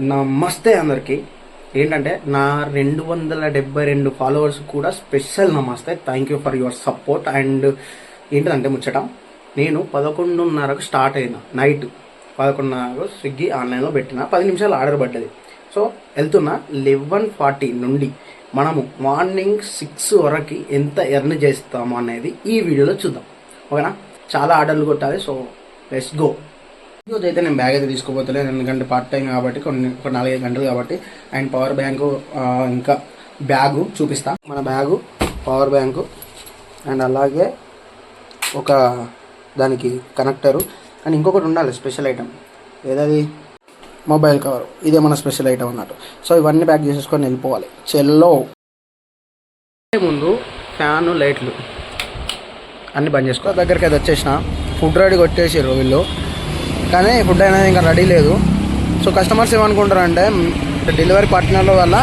నమస్తే అందరికీ. ఏంటంటే నా 272 ఫాలోవర్స్ కూడా స్పెషల్ నమస్తే. Thank you for your support. And ఏంటంటే ముచ్చట, నేను 11:30కు స్టార్ట్ అయినా. నైట్ 11:30కు స్విగ్గీ ఆన్లైన్లో పెట్టిన 10 నిమిషాలు ఆర్డర్ పడ్డది. సో వెళ్తున్నా 11:40 నుండి మనము మార్నింగ్ 6 వరకు ఎంత ఎర్న్ చేస్తాము అనేది ఈ వీడియోలో చూద్దాం. ఓకేనా? చాలా ఆర్డర్లు కొట్టాలి. So let's go. ఈరోజు అయితే నేను బ్యాగ్ అయితే తీసుకోపోతలేదు, ఎందుకంటే పార్ట్ టైం కాబట్టి ఒక 4-5 గంటలు కాబట్టి. అండ్ పవర్ బ్యాంకు, ఇంకా బ్యాగు చూపిస్తా. మన బ్యాగు, పవర్ బ్యాంకు, అండ్ అలాగే ఒక దానికి కనెక్టరు, అండ్ ఇంకొకటి ఉండాలి స్పెషల్ ఐటమ్. ఏదది? Mobile cover. ఇదే మన స్పెషల్ ఐటమ్ అన్నట్టు. సో ఇవన్నీ ప్యాక్ చేసేసుకొని వెళ్ళిపోవాలి. చెల్లో ముందు ఫ్యాను, లైట్లు అన్నీ బంద్ చేసుకో. దగ్గరికి అయితే వచ్చేసిన. ఫుడ్ రెడీ కొట్టేసారు వీళ్ళు, కానీ ఫుడ్ అనేది ఇంకా రెడీ లేదు. సో కస్టమర్స్ ఏమనుకుంటారు అంటే డెలివరీ పార్ట్నర్ల వల్ల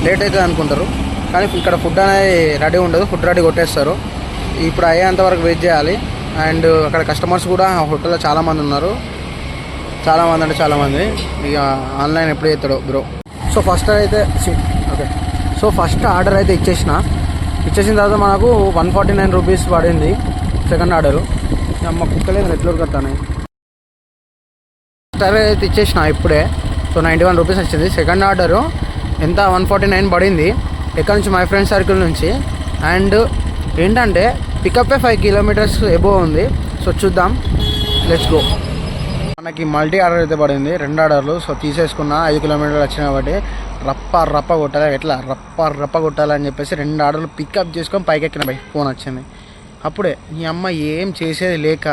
లేట్ అవుతుంది అనుకుంటారు, కానీ ఇక్కడ ఫుడ్ అనేది రెడీ ఉండదు. ఫుడ్ రెడీ కొట్టేస్తారు. ఇప్పుడు అయ్యేంత వరకు వెయిట్ చేయాలి. అండ్ అక్కడ కస్టమర్స్ కూడా హోటల్లో చాలామంది ఉన్నారు. చాలామంది అంటే చాలామంది. ఇక ఆన్లైన్ ఎప్పుడు చేస్తాడో బ్రో. సో ఫస్ట్ ఆర్డర్ అయితే ఇచ్చేసిన తర్వాత మనకు 149 రూపీస్ పడింది సెకండ్ ఆర్డరు. అమ్మ కుక్కలేదు ఎట్లా కట్టాను. ఫస్ట్ ఆర్డర్ అయితే ఇచ్చేసిన ఇప్పుడే. సో 91 రూపీస్ వచ్చింది. సెకండ్ ఆర్డరు ఎంత 149 పడింది. ఎక్కడి నుంచి? మై ఫ్రెండ్ సర్కిల్ నుంచి. అండ్ ఏంటంటే పికప్ 5 కిలోమీటర్స్ ఎబో ఉంది. సో చూద్దాం, లెట్స్ గో. మనకి మల్టీ ఆర్డర్ అయితే పడింది, 2 ఆర్డర్లు. సో తీసేసుకున్న 5 కిలోమీటర్లు వచ్చినాయి కాబట్టి రప్ప కొట్టాలి. ఎట్లా రప్ప కొట్టాలని చెప్పేసి 2 ఆర్డర్లు పికప్ చేసుకొని పైకి ఎక్కిన. ఫోన్ వచ్చింది. అప్పుడే ఈ అమ్మ ఏం చేసేది లేక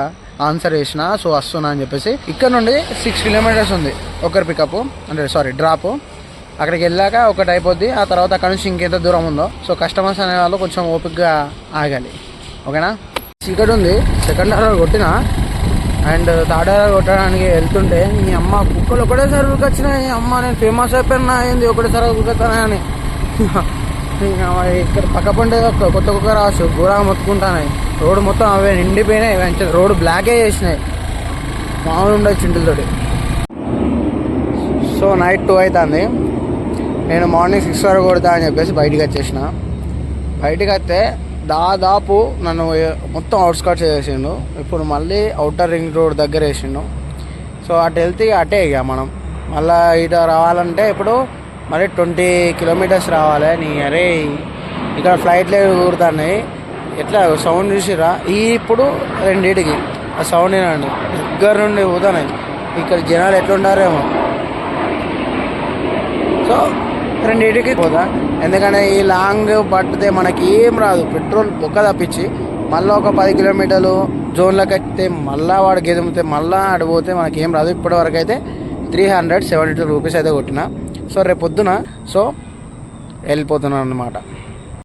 ఆన్సర్ చేసిన. సో వస్తున్నా అని చెప్పేసి ఇక్కడ నుండి 6 కిలోమీటర్స్ ఉంది ఒకరి పికప్, అంటే డ్రాప్. అక్కడికి వెళ్ళాక ఒకటి అయిపోద్ది. ఆ తర్వాత అక్కడ నుంచి ఇంకెంత దూరం ఉందో. సో కస్టమర్స్ అనే వాళ్ళు కొంచెం ఓపికగా ఆగాలి. ఓకేనా? చీకటి ఉంది. సెకండ్ ఆర్డర్ కొట్టిన. అండ్ థర్డ్ ఆర్డర్ కొట్టడానికి వెళ్తుంటే ఈ అమ్మ కుక్కలు ఒకటేసారి ఉరికొచ్చినాయి. అమ్మ నేను ఫేమస్ అయిపోయినా అయింది ఒకటేసారి ఉరికొస్తానని. ఇక్కడ పక్క పంటే కొత్త కుక్క రావచ్చు ఘోరంగా మొత్తుకుంటానాయి. రోడ్డు మొత్తం అవే నిండిపోయినాయి. వెంటనే రోడ్డు బ్లాకే చేసినాయి. మామూలు ఉండదు చింటులతోటి. సో నైట్ 2 అవుతుంది. నేను మార్నింగ్ 6 వరకు కొడతా అని చెప్పేసి బయటికి వచ్చేసిన. బయటికి వస్తే దాదాపు నన్ను మొత్తం అవుట్స్కట్స్ చేసిండు. ఇప్పుడు మళ్ళీ అవుటర్ రింగ్ రోడ్ దగ్గర వేసిండు. సో అటు వెళ్తే అటే ఇక మనం మళ్ళీ ఇటు రావాలంటే ఇప్పుడు మరి 20 కిలోమీటర్స్ రావాలి. అరే ఇక్కడ ఫ్లైట్లు ఊరుతున్నాయి. ఎట్లా సౌండ్ చూసిరా? ఇప్పుడు 2కి ఆ సౌండ్ ఏనండి దగ్గర నుండి ఊతున్నాయి. ఇక్కడ జనాలు ఎట్లుంటారేమో. సో 2కి పోదా, ఎందుకంటే ఈ లాంగ్ పట్టితే మనకి ఏం రాదు. పెట్రోల్ ఒక్క తప్పించి మళ్ళీ ఒక 10 కిలోమీటర్లు జోన్లోకి అయితే మళ్ళీ వాడు గెదిమితే మళ్ళీ ఆడిపోతే మనకి ఏం రాదు. ఇప్పటి వరకు అయితే 372 రూపీస్ అయితే కొట్టిన. సో రేపు పొద్దున వెళ్ళిపోతున్నాను అన్నమాట.